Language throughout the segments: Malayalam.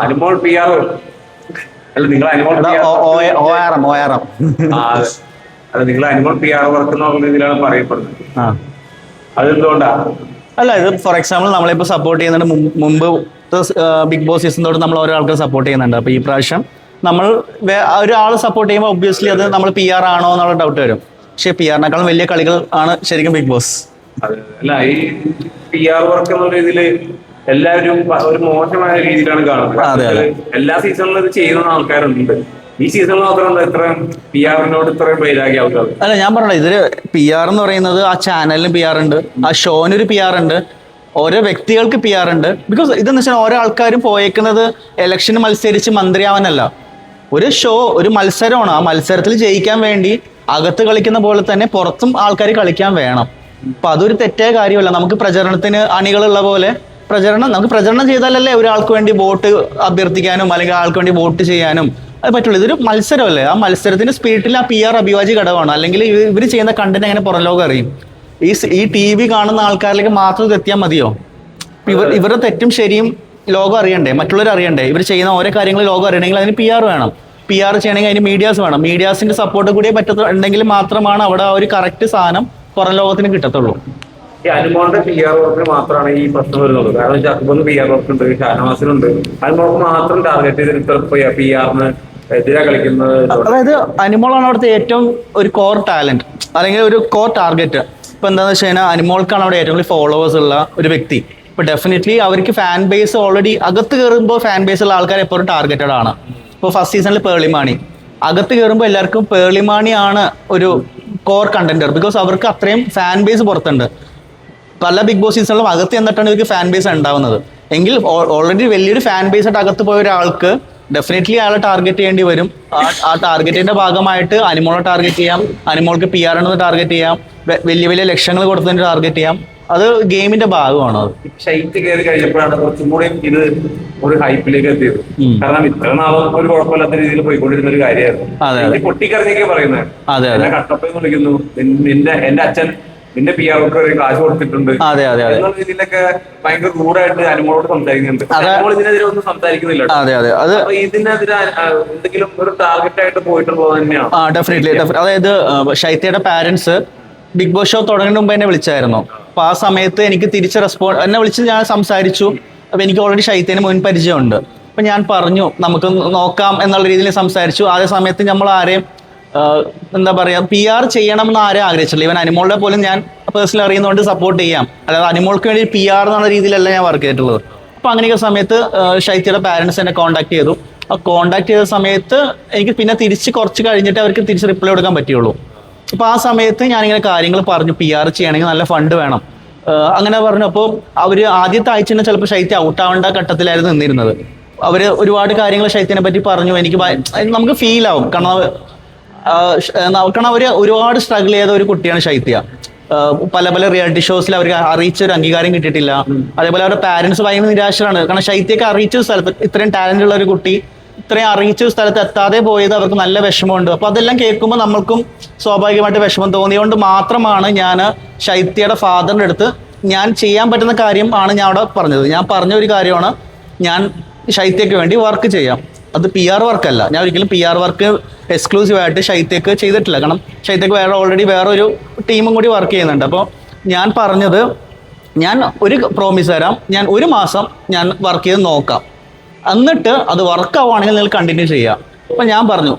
അനുമോൾ പി ആർ അല്ല നിങ്ങൾ അനുമോൾ അല്ല നിങ്ങൾ അനുമോൾ പി ആർ വർക്ക് എന്ന രീതിയിലാണ് പറയപ്പെടുന്നത്. അതെന്തുകൊണ്ടാ? അല്ല, ഇത് ഫോർ എക്സാമ്പിൾ നമ്മളിപ്പോൾ സപ്പോർട്ട് ചെയ്യുന്നുണ്ട്. മുമ്പ് ബിഗ് ബോസ് സീസൺ തൊട്ട് നമ്മൾ ഓരോ ആൾക്കാർ സപ്പോർട്ട് ചെയ്യുന്നുണ്ട്. അപ്പോൾ ഈ പ്രാവശ്യം നമ്മൾ ഒരാൾ സപ്പോർട്ട് ചെയ്യുമ്പോൾ ഒബ്വിയസ്ലി അത് നമ്മൾ പി ആർ ആണോ എന്നുള്ള ഡൗട്ട് വരും. പക്ഷേ പി ആറിനേക്കാളും വലിയ കളികൾ ആണ് ശരിക്കും ബിഗ് ബോസ്. അല്ല, ഈ പി ആർ വർക്ക് എന്ന രീതിയിൽ എല്ലാവരും ഒരു മോശമായ രീതിയിലാണ് കാണുന്നത്. എല്ലാ സീസണിലും ഇത് ചെയ്യുന്ന ആൾക്കാരുണ്ട്. ഈ സീസണിൽ മാത്രം ഇത്രയും പി ആറിനോട് ഇത്രയും വൈരാഗ്യ ആൾക്കാർ. അല്ല, ഞാൻ പറഞ്ഞത് ഇതില് പി ആർ എന്ന് പറയുന്നത് ആ ചാനലിന് പി ആർ ഉണ്ട്, ആ ഷോനൊരു പി ആർ ഉണ്ട്, ഓരോ വ്യക്തികൾക്ക് പി ആർ ഉണ്ട്. ബിക്കോസ് ഇതെന്ന് വെച്ചാൽ ഓരോ ആൾക്കാരും പോയേക്കുന്നത് ഇലക്ഷന് മത്സരിച്ച് മന്ത്രിയാവാനല്ല. ഒരു ഷോ, ഒരു മത്സരമാണ്. ആ മത്സരത്തിൽ ജയിക്കാൻ വേണ്ടി അകത്ത് കളിക്കുന്ന പോലെ തന്നെ പുറത്തും ആൾക്കാർ കളിക്കാൻ വേണം. അപ്പൊ അതൊരു തെറ്റായ കാര്യമല്ല. നമുക്ക് പ്രചരണത്തിന് അണികളുള്ള പോലെ നമുക്ക് പ്രചരണം ചെയ്താലല്ലേ ഒരാൾക്ക് വേണ്ടി വോട്ട് അഭ്യർത്ഥിക്കാനും അല്ലെങ്കിൽ ആൾക്ക് വേണ്ടി വോട്ട് ചെയ്യാനും അത് പറ്റുള്ളൂ. ഇതൊരു മത്സരമല്ലേ. ആ മത്സരത്തിന്റെ സ്പിരിറ്റിൽ ആ പി ആർ അഭിവാജ്യ ഘടകമാണ്. അല്ലെങ്കിൽ ഇവർ ചെയ്യുന്ന കണ്ടന്റ് എങ്ങനെ പുറം ലോകം അറിയും? ഈ ടി വി കാണുന്ന ആൾക്കാരിലേക്ക് മാത്രം ഇത് എത്തിയാൽ മതിയോ? ഇവരുടെ തെറ്റും ശരിയും ലോകം അറിയണ്ടേ, മറ്റുള്ളവർ അറിയണ്ടേ? ഇവർ ചെയ്യുന്ന ഓരോ കാര്യങ്ങൾ ലോകം അറിയണമെങ്കിൽ അതിന് പി ആർ വേണം. പി ആർ ചെയ്യണമെങ്കിൽ അതിന് മീഡിയാസ് വേണം. മീഡിയാസിന്റെ സപ്പോർട്ട് കൂടിയേ ഉണ്ടെങ്കിൽ മാത്രമാണ് അവിടെ ആ ഒരു കറക്റ്റ് സാധനം പുറം ലോകത്തിന് കിട്ടത്തുള്ളൂ. ഈ അനുമോളുടെ പി ആർ വർക്കിന് മാത്രമാണ് ഈ പ്രശ്നം വരുന്നത്. കാരണം ജാക്കൂബിന് പി ആർ വർക്ക് ഉണ്ട്, ഷാനവാസിനുണ്ട്. അനുമോൾക്ക് മാത്രം ടാർഗറ്റ് ചെയ്തിട്ട് പി ആറിന് എതിരെ കളിക്കുന്നത്. അതായത് അനുമോളാണ് അവിടുത്തെ ഏറ്റവും ഒരു കോർ ടാലന്റ് അല്ലെങ്കിൽ ഒരു കോർ ടാർഗറ്റ്. ഇപ്പൊ എന്താണെന്ന് വെച്ച് കഴിഞ്ഞാൽ അനുമോൾക്കാണ് അവിടെ ഏറ്റവും കൂടുതൽ ഫോളോവേഴ്സ് ഉള്ള ഒരു വ്യക്തി. ഇപ്പൊ ഡെഫിനറ്റ്ലി അവർക്ക് ഫാൻ ബേസ് ഓൾറെഡി അകത്ത് കയറുമ്പോൾ ഫാൻ ബേസ് ഉള്ള ആൾക്കാർ എപ്പോഴും ടാർഗറ്റഡ് ആണ്. ഇപ്പോൾ ഫസ്റ്റ് സീസണിൽ പേളിമാണി അകത്ത് കയറുമ്പോൾ എല്ലാവർക്കും പേളിമാണിയാണ് ഒരു കോർ കണ്ടന്റർ. ബിക്കോസ് അവർക്ക് അത്രയും ഫാൻ ബേസ് പുറത്തുണ്ട്. പല ബിഗ് ബോസ് സീസണിലും അകത്ത് എന്നിട്ടാണ് ഇവർക്ക് ഫാൻ ബേസ് ഉണ്ടാവുന്നത്. എങ്കിൽ ഓൾറെഡി വലിയൊരു ഫാൻ ബേസ് ആയിട്ട് അകത്ത് പോയ ഒരാൾക്ക് ഡെഫിനറ്റ്ലി അയാളെ ടാർഗറ്റ് ചെയ്യേണ്ടി വരും. ആ ടാർഗറ്റിന്റെ ഭാഗമായിട്ട് അനുമോളെ ടാർഗറ്റ് ചെയ്യാം, അനുമോൾക്ക് പി ആർ എന്ന് ടാർഗറ്റ് ചെയ്യാം, വലിയ വലിയ ലക്ഷ്യങ്ങൾ കൊടുത്തതിന് ടാർഗറ്റ് ചെയ്യാം. അത് ഗെയിമിന്റെ ഭാഗമാണ്. അത് ഷൈറ്റ് കയറി കഴിഞ്ഞപ്പോഴാണ് കുറച്ചും കൂടി ഇത് ഒരു ഹൈപ്പിലേക്ക് എത്തിയത്. കാരണം ഇത്ര നാളും ഒരു കുഴപ്പമില്ലാത്ത രീതിയിൽ പോയിക്കൊണ്ടിരുന്ന ഒരു കാര്യമായിരുന്നു. പൊട്ടിക്കറിഞ്ഞൊക്കെ പറയുന്നത് കട്ടപ്പ വിളിക്കുന്നു, എന്റെ അച്ഛൻ നിന്റെ പി ആർ കാശ് കൊടുത്തിട്ടുണ്ട് എന്നുള്ള രീതിയിലൊക്കെ ഭയങ്കര റൂഡായിട്ട് അനുമോളോട് സംസാരിക്കുന്നുണ്ട്. അനുമോൾ ഇതിനെതിരെ ഒന്നും സംസാരിക്കുന്നില്ല. ഇതിനെതിരെ എന്തെങ്കിലും ഒരു ടാർഗറ്റ് ആയിട്ട് പോയിട്ടുണ്ടോ തന്നെയാണ്. ഡെഫിനറ്റ്ലി. അതായത് ഷൈത്യയുടെ പാരന്റ്സ് ബിഗ് ബോസ് ഷോ തുടങ്ങുന്നതിന് മുമ്പ് എന്നെ വിളിച്ചായിരുന്നു. അപ്പൊ ആ സമയത്ത് എനിക്ക് തിരിച്ച് എന്നെ വിളിച്ച് ഞാൻ സംസാരിച്ചു. അപ്പൊ എനിക്ക് ഓൾറെഡി ഷൈത്യന് മുൻ പരിചയമുണ്ട്. അപ്പൊ ഞാൻ പറഞ്ഞു നമുക്ക് നോക്കാം എന്നുള്ള രീതിയിൽ സംസാരിച്ചു. അതേ സമയത്ത് നമ്മൾ ആരെയും എന്താ പറയാ പി ആർ ചെയ്യണം എന്ന് ആരും ആഗ്രഹിച്ചില്ല. ഇവൻ അനുമോളുടെ പോലും ഞാൻ പേഴ്സണലി അറിയുന്നതുകൊണ്ട് സപ്പോർട്ട് ചെയ്യാം. അതായത് അനുമോൾക്ക് വേണ്ടി പി ആർ എന്നുള്ള രീതിയിലല്ല ഞാൻ വർക്ക് ചെയ്തിട്ടുള്ളത്. അപ്പൊ അങ്ങനെയൊക്കെ സമയത്ത് ഷൈത്യയുടെ പാരന്റ്സ് എന്നെ കോൺടാക്ട് ചെയ്തു. ആ കോൺടാക്ട് ചെയ്ത സമയത്ത് എനിക്ക് പിന്നെ തിരിച്ച് കുറച്ച് കഴിഞ്ഞിട്ട് അവർക്ക് തിരിച്ച് റിപ്ലൈ കൊടുക്കാൻ പറ്റുള്ളൂ. അപ്പൊ ആ സമയത്ത് ഞാനിങ്ങനെ കാര്യങ്ങൾ പറഞ്ഞു, പി ആർ ചെയ്യണമെങ്കിൽ നല്ല ഫണ്ട് വേണം അങ്ങനെ പറഞ്ഞു. അപ്പോൾ അവര് ആദ്യത്തെ ആഴ്ച തന്നെ ചിലപ്പോൾ ശൈത്യ ഔട്ടാവേണ്ട ഘട്ടത്തിലായിരുന്നു നിന്നിരുന്നത്. അവര് ഒരുപാട് കാര്യങ്ങൾ ശൈത്യനെ പറ്റി പറഞ്ഞു. എനിക്ക് നമുക്ക് ഫീൽ ആവും. കാരണം അവര് ഒരുപാട് സ്ട്രഗിൾ ചെയ്ത ഒരു കുട്ടിയാണ് ശൈത്യ. പല റിയാലിറ്റി ഷോസിൽ അവർക്ക് അറിയിച്ച ഒരു അംഗീകാരം കിട്ടിയിട്ടില്ല. അതേപോലെ അവരുടെ പാരന്റ്സ് ഭയങ്കര നിരാശരാണ്. കാരണം ശൈത്യക്ക് അറിയിച്ച സ്ഥലത്ത് ഇത്രയും ടാലന്റ് ഉള്ള ഒരു കുട്ടി ഇത്രയും അറിയിച്ച സ്ഥലത്ത് എത്താതെ പോയത് അവർക്ക് നല്ല വിഷമമുണ്ട്. അപ്പൊ അതെല്ലാം കേൾക്കുമ്പോൾ നമ്മൾക്കും സ്വാഭാവികമായിട്ട് വിഷമം തോന്നിയതുകൊണ്ട് മാത്രമാണ് ഞാൻ ശൈത്യയുടെ ഫാദറിന്റെ അടുത്ത് ഞാൻ ചെയ്യാൻ പറ്റുന്ന കാര്യം ആണ് ഞാൻ അവിടെ പറഞ്ഞത്. ഞാൻ പറഞ്ഞ ഒരു കാര്യമാണ്, ഞാൻ ശൈത്യക്ക് വേണ്ടി വർക്ക് ചെയ്യാം. അത് പി ആർ വർക്കല്ല. ഞാൻ ഒരിക്കലും പി ആർ വർക്ക് എക്സ്ക്ലൂസീവ് ആയിട്ട് ശൈത്യക്ക് ചെയ്തിട്ടില്ല. കാരണം ശൈത്യക്ക് ഓൾറെഡി വേറൊരു ടീമും കൂടി വർക്ക് ചെയ്യുന്നുണ്ട്. അപ്പോൾ ഞാൻ പറഞ്ഞത്, ഞാൻ ഒരു പ്രോമിസ് തരാം, ഞാൻ ഒരു മാസം ഞാൻ വർക്ക് ചെയ്ത് നോക്കാം, എന്നിട്ട് അത് വർക്ക് ആവുകയാണെങ്കിൽ നിങ്ങൾ കണ്ടിന്യൂ ചെയ്യാം. അപ്പം ഞാൻ പറഞ്ഞു,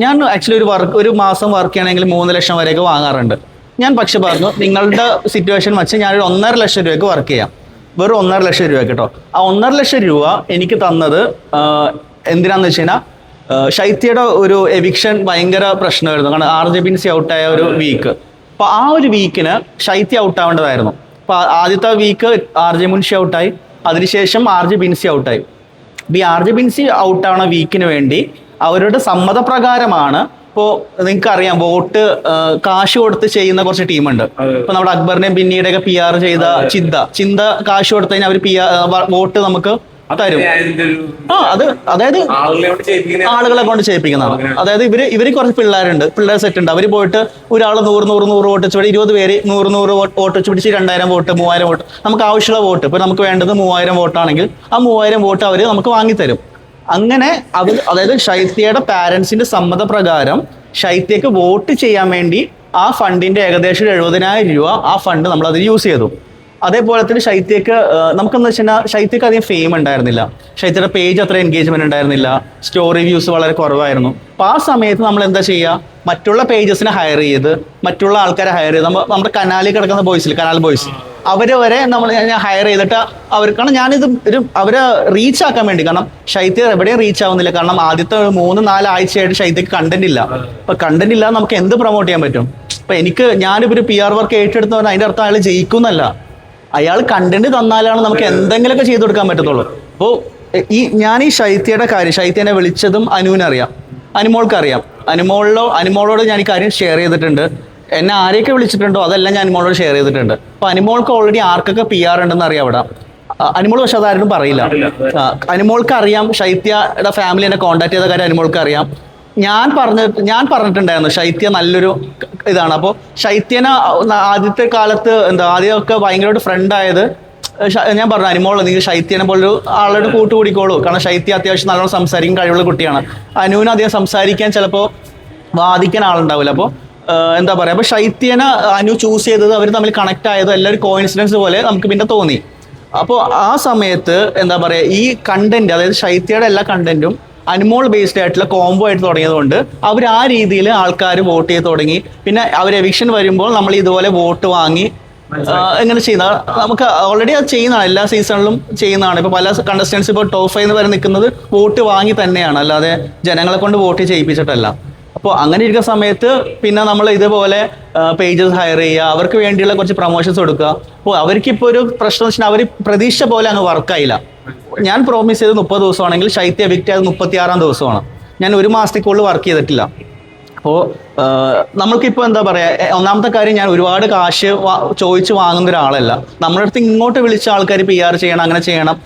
ഞാൻ ആക്ച്വലി ഒരു മാസം വർക്ക് ചെയ്യണമെങ്കിൽ 3 ലക്ഷം വരെയൊക്കെ വാങ്ങാറുണ്ട്. ഞാൻ പക്ഷെ പറഞ്ഞു, നിങ്ങളുടെ സിറ്റുവേഷൻ വെച്ച് ഞാനൊരു 1.5 ലക്ഷം രൂപയ്ക്ക് വർക്ക് ചെയ്യാം. വെറും 1.5 ലക്ഷം രൂപ കേട്ടോ. ആ 1.5 ലക്ഷം രൂപ എനിക്ക് തന്നത് എന്തിനാന്ന് വെച്ച് കഴിഞ്ഞാൽ ശൈത്യയുടെ ഒരു എവിക്ഷൻ ഭയങ്കര പ്രശ്നമായിരുന്നു. കാരണം RJ ബിൻസി ഔട്ടായ ഒരു വീക്ക്. അപ്പൊ ആ ഒരു വീക്കിന് ശൈത്യ ഔട്ടാവേണ്ടതായിരുന്നു. അപ്പൊ ആദ്യത്തെ വീക്ക് RJ മുൻഷി ഔട്ടായി, അതിനുശേഷം RJ ബിൻസി ഔട്ടായി. ഈ RJ ബിൻസി ഔട്ടാവണ വീക്കിന് വേണ്ടി അവരുടെ സമ്മതപ്രകാരമാണ്. ഇപ്പോൾ നിങ്ങൾക്ക് അറിയാം, വോട്ട് കാശ് കൊടുത്ത് ചെയ്യുന്ന കുറച്ച് ടീമുണ്ട്. ഇപ്പൊ നമ്മുടെ അക്ബറിനെയും ബിന്നിയുടെ ഒക്കെ PR ചെയ്ത ചിന്ത കാശ് കൊടുത്തു കഴിഞ്ഞാൽ അവർ വോട്ട് നമുക്ക് തരും. അത് അതായത് ആളുകളെ കൊണ്ട് ചെയ്യിപ്പിക്കുന്നതാണ്. അതായത് ഇവര് കുറച്ച് പിള്ളേർ സെറ്റ് ഉണ്ട്. അവർ പോയിട്ട് ഒരാൾ 100 വോട്ട് വെച്ച് 20 പേര് 100 വോട്ട് വെച്ച് പിടിച്ച് 2000 വോട്ട് 3000 വോട്ട് നമുക്ക് ആവശ്യമുള്ള വോട്ട് ഇപ്പൊ നമുക്ക് വേണ്ടത് 3000 വോട്ടാണെങ്കിൽ ആ 3000 വോട്ട് അവർ നമുക്ക് വാങ്ങിത്തരും. അങ്ങനെ അതായത് ശൈത്യയുടെ പാരന്റ്സിന്റെ സമ്മതപ്രകാരം ശൈത്യക്ക് വോട്ട് ചെയ്യാൻ വേണ്ടി ആ ഫണ്ടിന്റെ ഏകദേശം 70,000 രൂപ ആ ഫണ്ട് നമ്മൾ അതിൽ യൂസ് ചെയ്തു. അതേപോലെ തന്നെ ശൈത്യക്ക് നമുക്കെന്ന് വെച്ചാൽ ശൈത്യക്ക് അധികം ഫെയിം ഉണ്ടായിരുന്നില്ല. ശൈത്യയുടെ പേജ് അത്ര എൻഗേജ്മെന്റ് ഉണ്ടായിരുന്നില്ല. സ്റ്റോറി വ്യൂസ് വളരെ കുറവായിരുന്നു. അപ്പൊ ആ സമയത്ത് നമ്മൾ എന്താ ചെയ്യുക, മറ്റുള്ള പേജസിനെ ഹയർ ചെയ്ത് മറ്റുള്ള ആൾക്കാരെ ഹയർ ചെയ്ത് നമ്മുടെ കനാലിൽ കിടക്കുന്ന ബോയ്സിൽ കനാൽ ബോയ്സ് അവരെ വരെ ഞാൻ ഹയർ ചെയ്തിട്ട് കാരണം ഞാനിത് അവരെ റീച്ച് ആക്കാൻ വേണ്ടി, കാരണം ശൈത്യ എവിടെയും റീച്ച് ആവുന്നില്ല. കാരണം ആദ്യത്തെ 3-4 ആഴ്ചയായിട്ട് ശൈത്യക്ക് കണ്ടന്റ് ഇല്ല. അപ്പൊ കണ്ടന്റ് ഇല്ലാതെ നമുക്ക് എന്ത് പ്രൊമോട്ട് ചെയ്യാൻ പറ്റും? അപ്പൊ ഞാനിപ്പോ ഒരു PR വർക്ക് ഏറ്റെടുത്ത് പറഞ്ഞാൽ അതിന്റെ അർത്ഥം അയാൾ ജയിക്കുന്നല്ല. അയാൾ കണ്ടന്റ് തന്നാലാണ് നമുക്ക് എന്തെങ്കിലുമൊക്കെ ചെയ്തു കൊടുക്കാൻ പറ്റത്തുള്ളൂ. അപ്പോൾ ഞാൻ ഈ ശൈത്യനെ വിളിച്ചതും അനുവിനറിയാം, അനുമോൾക്കറിയാം. അനുമോളോട് ഞാൻ ഈ കാര്യം ഷെയർ ചെയ്തിട്ടുണ്ട്. എന്നെ ആരെയൊക്കെ വിളിച്ചിട്ടുണ്ടോ അതെല്ലാം ഞാൻ അനുമോളോട് ഷെയർ ചെയ്തിട്ടുണ്ട്. അപ്പൊ അനുമോൾക്ക് ഓൾറെഡി ആർക്കൊക്കെ PR ഉണ്ടെന്ന് അറിയാം അവിടെ. അനുമോൾ പക്ഷെ അതാരും പറയില്ല. അനുമോൾക്ക് അറിയാം, ശൈത്യയുടെ ഫാമിലി എന്നെ കോൺടാക്ട് ചെയ്ത കാര്യം അനുമോൾക്ക് അറിയാം. ഞാൻ പറഞ്ഞിട്ടുണ്ടായിരുന്നു ശൈത്യ നല്ലൊരു ഇതാണ്. അപ്പോൾ ശൈത്യനെ ആദ്യത്തെ കാലത്ത് ആദ്യമൊക്കെ ഭയങ്കരമായിട്ട് ഫ്രണ്ട് ആയത് ഞാൻ പറഞ്ഞു, അനുമോൾ നിങ്ങൾ ശൈത്യനെ പോലൊരു ആളോട് കൂട്ടുകൂടിക്കോളൂ, കാരണം ശൈത്യ അത്യാവശ്യം നല്ലോണം സംസാരിക്കാൻ കഴിവുള്ള കുട്ടിയാണ്. അനുവിന് അധികം സംസാരിക്കാൻ ചിലപ്പോൾ വാദിക്കാൻ ആളുണ്ടാവില്ല. അപ്പോൾ എന്താ പറയുക, അപ്പോൾ ശൈത്യനെ അനു ചൂസ് ചെയ്തത് അവർ തമ്മിൽ കണക്ട് ആയത് എല്ലാം ഒരു കോയിൻസിഡൻസ് പോലെ നമുക്ക് പിന്നെ തോന്നി. അപ്പോൾ ആ സമയത്ത് എന്താ പറയുക, ഈ കണ്ടന്റ് അതായത് ശൈത്യയുടെ എല്ലാ കണ്ടന്റും അനുമോൾ ബേസ്ഡ് ആയിട്ടുള്ള കോംബോ ആയിട്ട് തുടങ്ങിയതുകൊണ്ട് അവർ ആ രീതിയിൽ ആൾക്കാർ വോട്ട് ചെയ്ത് തുടങ്ങി. പിന്നെ അവർ എവിക്ഷൻ വരുമ്പോൾ നമ്മൾ ഇതുപോലെ വോട്ട് വാങ്ങി എങ്ങനെ ചെയ്യുന്ന നമുക്ക് ഓൾറെഡി അത് ചെയ്യുന്നതാണ്, എല്ലാ സീസണിലും ചെയ്യുന്നതാണ്. ഇപ്പൊ പല കണ്ടസ്റ്റൻസ് ഇപ്പോൾ ടോപ്പ് 5 വരെ നിൽക്കുന്നത് വോട്ട് വാങ്ങി തന്നെയാണ്, അല്ലാതെ ജനങ്ങളെ കൊണ്ട് വോട്ട് ചെയ്യിപ്പിച്ചിട്ടല്ല. അപ്പോൾ അങ്ങനെ ഇരിക്കുന്ന സമയത്ത് പിന്നെ നമ്മൾ ഇതുപോലെ പേജസ് ഹയർ ചെയ്യുക, അവർക്ക് വേണ്ടിയുള്ള കുറച്ച് പ്രൊമോഷൻസ് കൊടുക്കുക. അപ്പോൾ അവർക്കിപ്പോൾ ഒരു പ്രശ്നം വെച്ചാൽ അവർ പ്രതീക്ഷ പോലെ അങ്ങ് വർക്കായില്ല. ഞാൻ പ്രോമിസ് ചെയ്ത് 30 ദിവസമാണെങ്കിൽ ശൈത്യ എവിക്റ്റ് ആയത് 36-ാം ദിവസമാണ്. ഞാൻ 1 മാസത്തേക്കുള്ളിൽ വർക്ക് ചെയ്തിട്ടില്ല. അപ്പോൾ നമ്മൾക്കിപ്പോൾ എന്താ പറയുക, ഒന്നാമത്തെ കാര്യം ഞാൻ ഒരുപാട് കാശ് ചോദിച്ച് വാങ്ങുന്ന ഒരാളല്ല. നമ്മുടെ അടുത്ത് ഇങ്ങോട്ട് വിളിച്ച ആൾക്കാർ PR ചെയ്യണം, അങ്ങനെ ചെയ്യണം.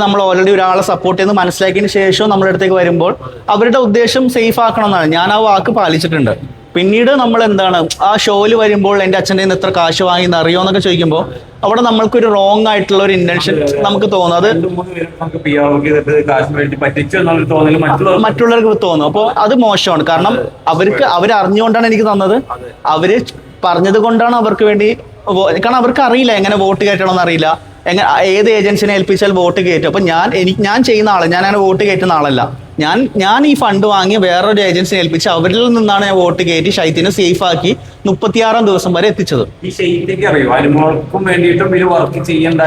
നമ്മൾ ഓൾറെഡി ഒരാളെ സപ്പോർട്ട് ചെയ്ത് മനസ്സിലാക്കിയതിന് ശേഷം നമ്മുടെ അടുത്തേക്ക് വരുമ്പോൾ അവരുടെ ഉദ്ദേശം സേഫ് ആക്കണം എന്നാണ്. ഞാൻ ആ വാക്ക് പാലിച്ചിട്ടുണ്ട്. പിന്നീട് നമ്മൾ എന്താണ് ആ ഷോയിൽ വരുമ്പോൾ എൻ്റെ അച്ഛൻ്റെ നിന്ന് എത്ര കാശ് വാങ്ങി അറിയോ എന്നൊക്കെ ചോദിക്കുമ്പോൾ അവിടെ നമ്മൾക്കൊരു റോങ് ആയിട്ടുള്ള ഒരു ഇന്റൻഷൻ നമുക്ക് തോന്നും. അത് മറ്റുള്ളവർക്ക് തോന്നും. അപ്പോൾ അത് മോശമാണ്. കാരണം അവർ അറിഞ്ഞുകൊണ്ടാണ് എനിക്ക് തന്നത്, അവര് പറഞ്ഞത് കൊണ്ടാണ് അവർക്ക് വേണ്ടി. കാരണം അവർക്ക് അറിയില്ല എങ്ങനെ വോട്ട് കയറ്റണമെന്ന് അറിയില്ല, ഏത് ഏജൻസിനെ ഏൽപ്പിച്ചാൽ വോട്ട് കയറ്റും. അപ്പൊ ഞാൻ ചെയ്യുന്ന ആള്, ഞാൻ അങ്ങനെ വോട്ട് കയറ്റുന്ന ആളല്ല. ഞാൻ ഈ ഫണ്ട് വാങ്ങി വേറൊരു ഏജൻസിനെ ഏൽപ്പിച്ച് അവരിൽ നിന്നാണ് ഞാൻ വോട്ട് കയറ്റി ശൈത്യനെ സേഫ് ആക്കി 36-ാം ദിവസം വരെ എത്തിച്ചത്.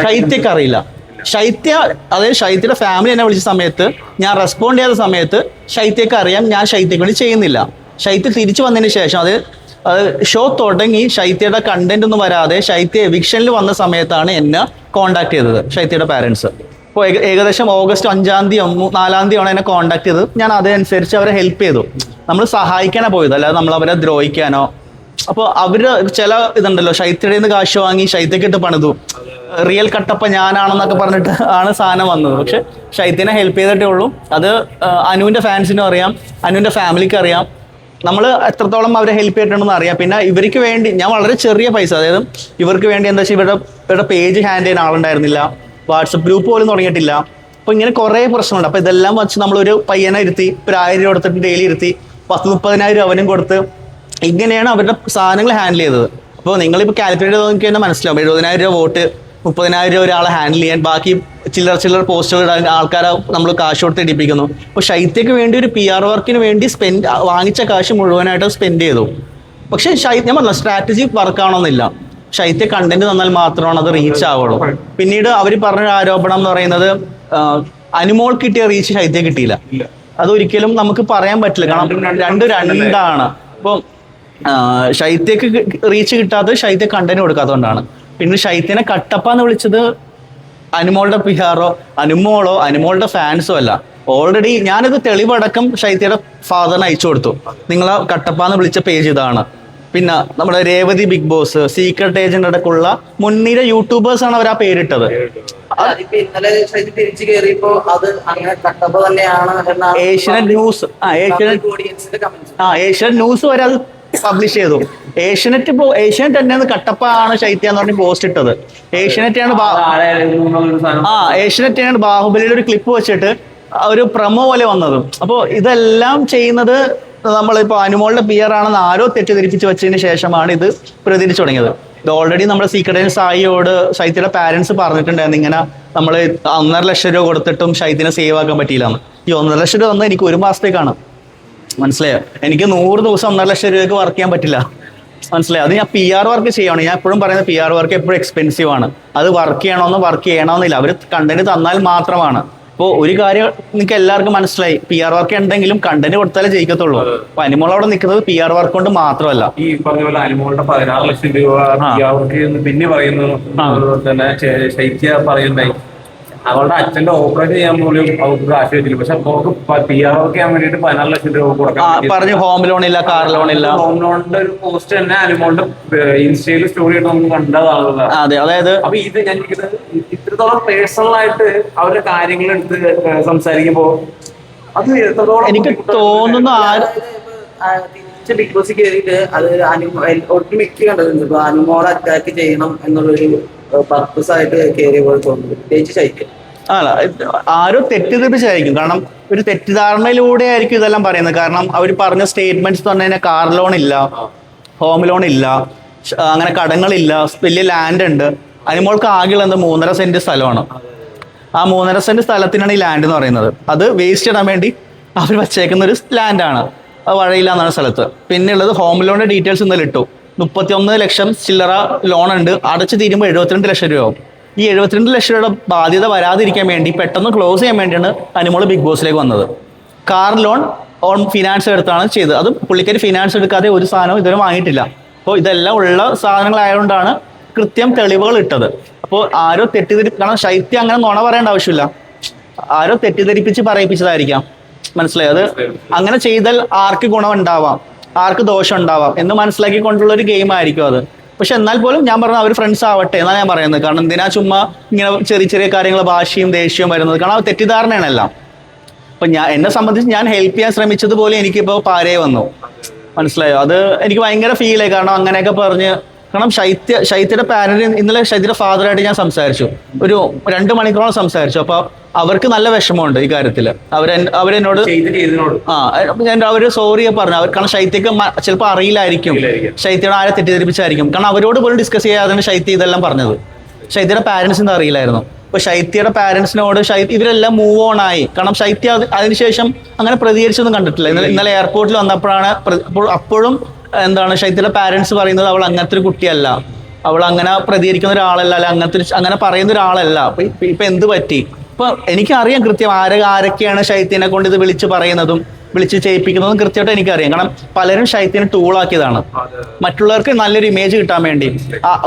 ശൈത്യക്ക് അറിയില്ല. അതായത് ശൈത്യയുടെ ഫാമിലി എന്നെ വിളിച്ച സമയത്ത് ഞാൻ റെസ്പോണ്ട് ചെയ്ത സമയത്ത് ശൈത്യക്ക് അറിയാം ഞാൻ ശൈത്യക്ക് വേണ്ടി ചെയ്യുന്നില്ല. ശൈത്യ തിരിച്ചു വന്നതിന് ശേഷം അത് ഷോ തുടങ്ങി ശൈത്യയുടെ കണ്ടന്റ് ഒന്നും വരാതെ ശൈത്യ എവിക്ഷനിൽ വന്ന സമയത്താണ് എന്നെ കോണ്ടാക്ട് ചെയ്തത് ശൈത്യയുടെ പാരന്റ്സ്. ഇപ്പോൾ ഏകദേശം ഓഗസ്റ്റ് 5-ാം തീയതിയോ 4-ാം തീയതിയാണ് എന്നെ കോണ്ടാക്ട് ചെയ്തത്. ഞാൻ അതനുസരിച്ച് അവരെ ഹെൽപ്പ് ചെയ്തു. നമ്മൾ സഹായിക്കാനാണ് പോയത്, അല്ലാതെ നമ്മൾ അവരെ ദ്രോഹിക്കാനോ. അപ്പോൾ അവര് ചില ഇതുണ്ടല്ലോ, ശൈത്യയുടെ നിന്ന് കാശ് വാങ്ങി ശൈത്യക്ക് ഇട്ട് പണിതു, റിയൽ കട്ടപ്പ ഞാനാണെന്നൊക്കെ പറഞ്ഞിട്ട് ആണ് സാധനം വന്നത്. പക്ഷെ ശൈത്യനെ ഹെൽപ്പ് ചെയ്തിട്ടേ ഉള്ളൂ. അത് അനുവിന്റെ ഫാൻസിനും അറിയാം, അനുവിന്റെ ഫാമിലിക്ക് അറിയാം, നമ്മൾ എത്രത്തോളം അവരെ ഹെൽപ്പ് ചെയ്തിട്ടുണ്ടെന്ന് അറിയാം. പിന്നെ ഇവർക്ക് വേണ്ടി ഞാൻ വളരെ ചെറിയ പൈസ, അതായത് ഇവർക്ക് വേണ്ടി എന്താ വെച്ചാൽ ഇവരുടെ പേജ് ഹാൻഡിൽ ചെയ്യുന്ന ആളുണ്ടായിരുന്നില്ല, വാട്സപ്പ് ഗ്രൂപ്പ് പോലും തുടങ്ങിയിട്ടില്ല. അപ്പൊ ഇങ്ങനെ കുറെ പ്രശ്നമുണ്ട്. അപ്പൊ ഇതെല്ലാം വെച്ച് നമ്മളൊരു പയ്യനെ ഇരുത്തി 1000 രൂപ കൊടുത്തിട്ട് ഡെയിലി ഇരുത്തി 10-30,000 അവനും കൊടുത്ത് ഇങ്ങനെയാണ് അവരുടെ സാധനങ്ങൾ ഹാൻഡിൽ ചെയ്തത്. അപ്പോൾ നിങ്ങളിപ്പോൾ കാൽക്കുലേറ്റ് ചെയ്ത് നോക്കി തന്നെ മനസ്സിലാവും, 70,000 രൂപ വോട്ട്, 30,000 രൂപ ഒരാളെ ഹാൻഡിൽ ചെയ്യാൻ, ബാക്കി ചില്ലറ പോസ്റ്റുകൾ ആൾക്കാരെ നമ്മൾ കാശ് കൊടുത്ത് ഇടിപ്പിക്കുന്നു. അപ്പോൾ ശൈത്യക്ക് വേണ്ടി ഒരു PR വർക്കിന് വേണ്ടി വാങ്ങിച്ച കാശ് മുഴുവനായിട്ട് സ്പെൻഡ് ചെയ്തു. പക്ഷെ ഞാൻ പറഞ്ഞ സ്ട്രാറ്റജി വർക്കാവണമെന്നില്ല. ശൈത്യ കണ്ടന്റ് തന്നാൽ മാത്രമാണ് അത് റീച്ച് ആവുള്ളൂ. പിന്നീട് അവർ പറഞ്ഞൊരു ആരോപണം എന്ന് പറയുന്നത് അനുമോൾ കിട്ടിയ റീച്ച് ശൈത്യ കിട്ടിയില്ല. അതൊരിക്കലും നമുക്ക് പറയാൻ പറ്റില്ല, കാരണം രണ്ടാണ്. അപ്പോൾ ശൈത്യക്ക് റീച്ച് കിട്ടാത്തത് ശൈത്യ കണ്ടന്റ് കൊടുക്കാത്തതുകൊണ്ടാണ്. പിന്നെ ശൈത്യനെ കട്ടപ്പ എന്ന് വിളിച്ചത് അനുമോളുടെ PR-ഓ അനുമോളോ അനുമോളുടെ ഫാൻസോ അല്ല. ഓൾറെഡി ഞാനിത് തെളിവടക്കം ശൈത്യയുടെ ഫാദറിന് അയച്ചു കൊടുത്തു. നിങ്ങളെ കട്ടപ്പ എന്ന് വിളിച്ച പേജ് ഇതാണ്, പിന്നെ നമ്മുടെ Revathi big boss, secret agent അടക്കമുള്ള മുൻനിര യൂട്യൂബേഴ്സ് ആണ് അവർ ആ പേരിട്ടത്. ഏഷ്യനെറ്റ് ന്യൂസ് ഏഷ്യനെറ്റ് ന്യൂസ് വരെ അത് പബ്ലിഷ് ചെയ്തു. ഏഷ്യനെറ്റ് തന്നെയാണ് കട്ടപ്പ ആണ് ശൈത്യ എന്ന് പറഞ്ഞ് പോസ്റ്റ് ഇട്ടത്. ഏഷ്യനെറ്റാണ് ബാഹുബലിയുടെ ഒരു ക്ലിപ്പ് വെച്ചിട്ട് ഒരു പ്രമോ പോലെ വന്നത്. അപ്പോൾ ഇതെല്ലാം ചെയ്യുന്നത് നമ്മളിപ്പോൾ അനുമോളുടെ പിയർ ആണെന്ന് ആരോ തെറ്റിദ്ധരിപ്പിച്ച് വെച്ചതിന് ശേഷമാണ് ഇത് പ്രതികരിച്ചു തുടങ്ങിയത്. ഇത് ഓൾറെഡി നമ്മുടെ സീക്രട്ട് സായിയോട് ശൈത്യയുടെ പാരന്റ്സ് പറഞ്ഞിട്ടുണ്ടായിരുന്നു, ഇങ്ങനെ നമ്മൾ 1.5 ലക്ഷം രൂപ കൊടുത്തിട്ടും ശൈത്യനെ സേവ് ആക്കാൻ പറ്റിയില്ല. ഈ 1.5 ലക്ഷം രൂപ തന്നാൽ എനിക്ക് 1 മാസത്തേക്കാണ്, മനസ്സിലായോ? എനിക്ക് 100 ദിവസം 1.5 ലക്ഷം രൂപയ്ക്ക് വർക്ക് ചെയ്യാൻ പറ്റില്ല, മനസ്സിലായി? അത് ഞാൻ PR വർക്ക് ചെയ്യണം. ഞാൻ എപ്പോഴും പറയുന്നത് PR വർക്ക് എപ്പോഴും എക്സ്പെൻസീവ് ആണ്. അത് വർക്ക് ചെയ്യണമെന്നില്ല, അവർ കണ്ടന്റ് തന്നാൽ മാത്രമാണ്. അപ്പോൾ ഒരു കാര്യം നിങ്ങൾക്ക് എല്ലാവർക്കും മനസ്സിലായി, PR വർക്ക് ഉണ്ടെങ്കിലും കണ്ടന്റ് കൊടുത്താലേ ജയിക്കത്തുള്ളൂ. അപ്പൊ അനുമോൾ അവിടെ നിൽക്കുന്നത് PR വർക്ക് കൊണ്ട് മാത്രമല്ല. ഈ പറഞ്ഞ പോലെ അനുമോളുടെ 16 ലക്ഷം രൂപ പിന്നെ പറയുന്നു തന്നെ ശൈത്യ പറയുണ്ടായി, അവളുടെ അച്ഛന്റെ ഓപ്പറേഷൻ ചെയ്യാൻ പോലും അവർക്ക് കാശ് വെച്ചില്ല. പക്ഷെ അവർക്ക് PR വർക്ക് ചെയ്യാൻ വേണ്ടിയിട്ട് 14 ലക്ഷം രൂപ കൊടുക്കാൻ പറഞ്ഞു. ഹോം ലോൺ ഇല്ല, കാർ ലോൺ ഇല്ല. ഹോം ലോണിന്റെ ഒരു പോസ്റ്റ് തന്നെ അനുമോളുടെ ഇൻസ്റ്റയിൽ സ്റ്റോറി ആയിട്ട് നമുക്ക് കണ്ടതാണ്. അതെ, അതായത് അപ്പൊ ഇത് ഞാൻ ഇത്രത്തോളം പേഴ്സണൽ ആയിട്ട് അവരുടെ കാര്യങ്ങൾ എടുത്ത് സംസാരിക്കുമ്പോ അത് എത്രത്തോളം എനിക്ക് തോന്നുന്നു ബിഗ് ബോസ് കയറിയിട്ട് അത് ഒട്ടുമിക്ക കണ്ടത് അനുമോളെ അറ്റാക്ക് ചെയ്യണം എന്നുള്ളൊരു പർപ്പസ് ആയിട്ട് കയറിയ പോലെ തോന്നുന്നു, പ്രത്യേകിച്ച് ശൈത്യം. അല്ല, ആരോ തെറ്റിദ്ധരിപ്പിച്ചായിരിക്കും. കാരണം ഒരു തെറ്റിദ്ധാരണയിലൂടെ ആയിരിക്കും ഇതെല്ലാം പറയുന്നത്. കാരണം അവർ പറഞ്ഞ സ്റ്റേറ്റ്മെന്റ്സ് തന്നെ കഴിഞ്ഞാൽ കാർ ലോൺ ഇല്ല, ഹോം ലോൺ ഇല്ല, അങ്ങനെ കടങ്ങളില്ല, വലിയ ലാൻഡ് ഉണ്ട്. അനുമോൾക്ക് ആകെയുള്ളത് 3.5 സെന്റ് സ്ഥലമാണ്. ആ 3.5 സെന്റ് സ്ഥലത്തിനാണ് ഈ ലാൻഡ് എന്ന് പറയുന്നത്. അത് വേസ്റ്റ് ഇടാൻ വേണ്ടി അവർ വച്ചേക്കുന്ന ഒരു ലാൻഡാണ്. അത് വഴയില്ല എന്നാണ് സ്ഥലത്ത്. പിന്നെ ഉള്ളത് ഹോം ലോണിന്റെ ഡീറ്റെയിൽസ് ഇന്നലെ ഇട്ടു. 31 ലക്ഷം ചില്ലറ ലോൺ ഉണ്ട്. അടച്ചു തീരുമ്പോൾ 72 ലക്ഷം രൂപ ആവും. ഈ 72 ലക്ഷം രൂപയുടെ ബാധ്യത വരാതിരിക്കാൻ വേണ്ടി പെട്ടെന്ന് ക്ലോസ് ചെയ്യാൻ വേണ്ടിയാണ് അനുമോൾ ബിഗ് ബോസിലേക്ക് വന്നത്. കാർ ലോൺ ഫിനാൻസ് എടുത്താണ് ചെയ്തത്. അത് പുള്ളിക്കാരി ഫിനാൻസ് എടുക്കാതെ ഒരു സാധനവും ഇതുവരെ വാങ്ങിയിട്ടില്ല. അപ്പോൾ ഇതെല്ലാം ഉള്ള സാധനങ്ങളായതുകൊണ്ടാണ് കൃത്യം തെളിവുകൾ ഇട്ടത്. അപ്പോൾ ആരോ കാരണം ശൈത്യം അങ്ങനെ നുണ പറയേണ്ട ആവശ്യമില്ല, ആരോ തെറ്റിദ്ധരിപ്പിച്ച് പറയിപ്പിച്ചതായിരിക്കാം, മനസ്സിലായി? അത് അങ്ങനെ ചെയ്താൽ ആർക്ക് ഗുണം ഉണ്ടാവാം, ആർക്ക് ദോഷം ഉണ്ടാവാം എന്ന് മനസ്സിലാക്കിക്കൊണ്ടുള്ള ഒരു ഗെയിം ആയിരിക്കും അത്. പക്ഷെ എന്നാൽ പോലും ഞാൻ പറഞ്ഞത് അവർ ഫ്രണ്ട്സ് ആവട്ടെ എന്നാണ് ഞാൻ പറയുന്നത്. കാരണം എന്തിനാ ചുമ്മാ ഇങ്ങനെ ചെറിയ ചെറിയ കാര്യങ്ങൾ ഭാഷയും ദേഷ്യവും വരുന്നത്? കാരണം അത് തെറ്റിദ്ധാരണയാണ് എല്ലാം. അപ്പൊ എന്നെ സംബന്ധിച്ച് ഞാൻ ഹെൽപ്പ് ചെയ്യാൻ ശ്രമിച്ചതുപോലെ എനിക്കിപ്പോൾ പാരയെ വന്നു, മനസ്സിലായോ? അത് എനിക്ക് ഭയങ്കര ഫീലായി. കാരണം അങ്ങനെയൊക്കെ പറഞ്ഞ്, കാരണം ശൈത്യയുടെ പാരന്റ് ഇന്നലെ ശൈത്യയുടെ ഫാദറായിട്ട് ഞാൻ സംസാരിച്ചു, ഒരു 2 മണിക്കൂറോളം സംസാരിച്ചു. അപ്പൊ അവർക്ക് നല്ല വിഷമമുണ്ട് ഈ കാര്യത്തിൽ. അവരെന്നോട് അവര് സോറി പറഞ്ഞു. കാരണം ശൈത്യക്ക് ചിലപ്പോൾ അറിയില്ലായിരിക്കും, ശൈത്യയുടെ ആരെ തെറ്റിദ്ധരിപ്പിച്ചായിരിക്കും. കാരണം അവരോട് പോലും ഡിസ്കസ് ചെയ്യാതാണ് ശൈത്യ ഇതെല്ലാം പറഞ്ഞത്. ശൈത്യയുടെ പാരന്റ്സിന് അറിയില്ലായിരുന്നു. അപ്പൊ ശൈത്യയുടെ പാരന്റ്സിനോട് ഇവരെല്ലാം മൂവ് ഓൺ ആയി. കാരണം ശൈത്യ അതിനുശേഷം അങ്ങനെ പ്രതികരിച്ചൊന്നും കണ്ടിട്ടില്ല. ഇന്നലെ എയർപോർട്ടിൽ വന്നപ്പോഴാണ് അപ്പോഴും എന്താണ് ശൈത്യയുടെ പാരന്റ്സ് പറയുന്നത്, അവൾ അങ്ങനത്തെ ഒരു കുട്ടിയല്ല, അവൾ അങ്ങനെ പ്രതികരിക്കുന്ന ഒരാളല്ല, അല്ല അങ്ങനെ പറയുന്ന ഒരാളല്ല. ഇപ്പൊ എന്ത് പറ്റി? ഇപ്പൊ എനിക്കറിയാം കൃത്യം ആരൊക്കെയാണ് ശൈത്യനെ കൊണ്ട് ഇത് വിളിച്ച് പറയുന്നതും വിളിച്ച് ചെയ്യിപ്പിക്കുന്നതും കൃത്യമായിട്ട് എനിക്കറിയാം. കാരണം പലരും ശൈത്യനെ ടൂളാക്കിയതാണ് മറ്റുള്ളവർക്ക് നല്ലൊരു ഇമേജ് കിട്ടാൻ വേണ്ടി.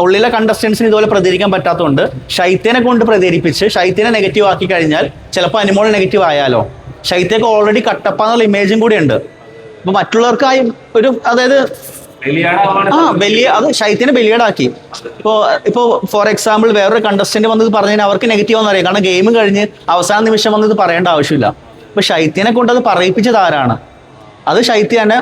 ഉള്ളിലെ കണ്ടസ്റ്റൻസിന് ഇതുപോലെ പ്രതികരിക്കാൻ പറ്റാത്തതുകൊണ്ട് ശൈത്യനെ കൊണ്ട് പ്രചരിപ്പിച്ച് ശൈത്യനെ നെഗറ്റീവ് ആക്കി കഴിഞ്ഞാൽ ചിലപ്പോൾ അനുമോൾ നെഗറ്റീവ് ആയാലോ. ശൈത്യക്ക് ഓൾറെഡി കട്ടപ്പ എന്നുള്ള ഇമേജും കൂടി ഉണ്ട്. അപ്പൊ മറ്റുള്ളവർക്കായി ഒരു, അതായത് അത് ശൈത്യനെ ബലിയാടാക്കി. ഇപ്പോ ഫോർ എക്സാമ്പിൾ വേറൊരു കണ്ടസ്റ്റന്റ് വന്നത് പറഞ്ഞു അവർക്ക് നെഗറ്റീവ് ആണെന്ന് അറിയാം. കാരണം ഗെയിം കഴിഞ്ഞ് അവസാന നിമിഷം വന്നത് പറയേണ്ട ആവശ്യമില്ല. അപ്പൊ ശൈത്യനെ കൊണ്ട് അത് പറയിപ്പിച്ചത് ആരാണ്? അത് ശൈത്യ തന്നെ